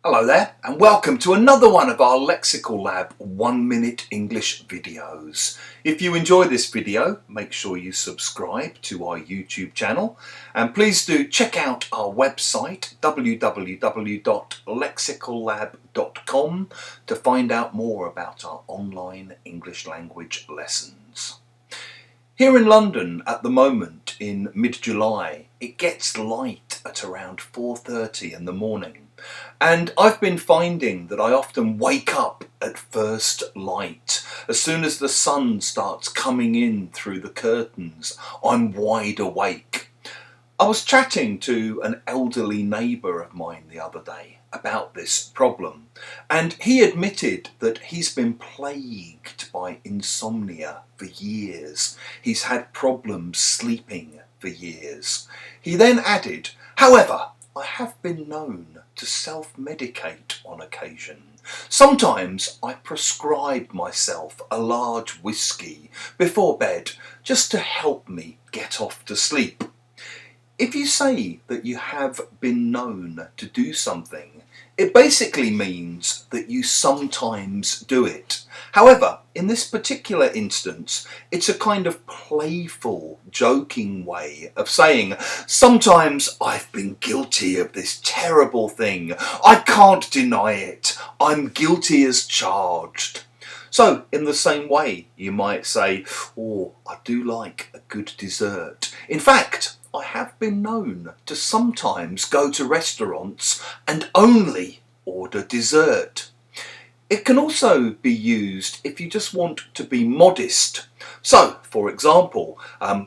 Hello there and welcome to another one of our Lexical Lab 1 minute English videos. If you enjoy this video, make sure you subscribe to our YouTube channel and please do check out our website www.lexicallab.com to find out more about our online English language lessons. Here in London at the moment in mid-July, it gets light at around 4:30 in the morning. And I've been finding that I often wake up at first light. As soon as the sun starts coming in through the curtains, I'm wide awake. I was chatting to an elderly neighbour of mine the other day about this problem, and he admitted that he's been plagued by insomnia for years. He's had problems sleeping for years. He then added, however, I have been known to self-medicate on occasion. Sometimes I prescribe myself a large whiskey before bed just to help me get off to sleep. If you say that you have been known to do something, it basically means that you sometimes do it. However, in this particular instance, it's a kind of playful, joking way of saying, sometimes I've been guilty of this terrible thing. I can't deny it. I'm guilty as charged. So, in the same way, you might say, oh, I do like a good dessert. In fact, I have been known to sometimes go to restaurants and only order dessert. It can also be used if you just want to be modest. So, for example,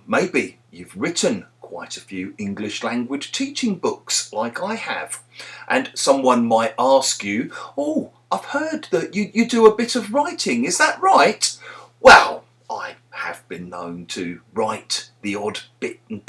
maybe you've written quite a few English language teaching books like I have, and someone might ask you, oh, I've heard that you do a bit of writing, is that right? Well, I have been known to write the odd bits and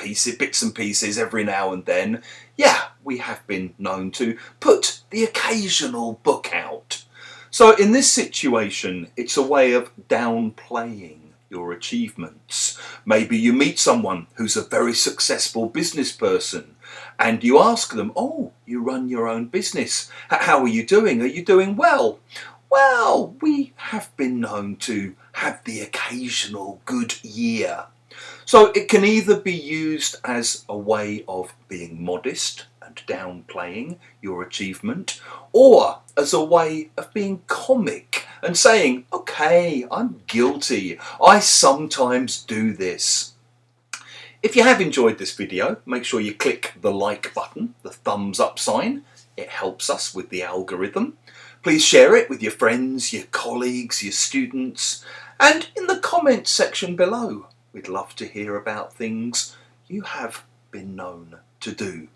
pieces every now and then. Yeah, we have been known to put the occasional book out. So in this situation, it's a way of downplaying your achievements. Maybe you meet someone who's a very successful business person and you ask them, oh, you run your own business. How are you doing? Are you doing well? Well, we have been known to have the occasional good year. So it can either be used as a way of being modest and downplaying your achievement, or as a way of being comic and saying, okay, I'm guilty. I sometimes do this. If you have enjoyed this video, make sure you click the like button, the thumbs up sign. It helps us with the algorithm. Please share it with your friends, your colleagues, your students, and in the comments section below. We'd love to hear about things you have been known to do.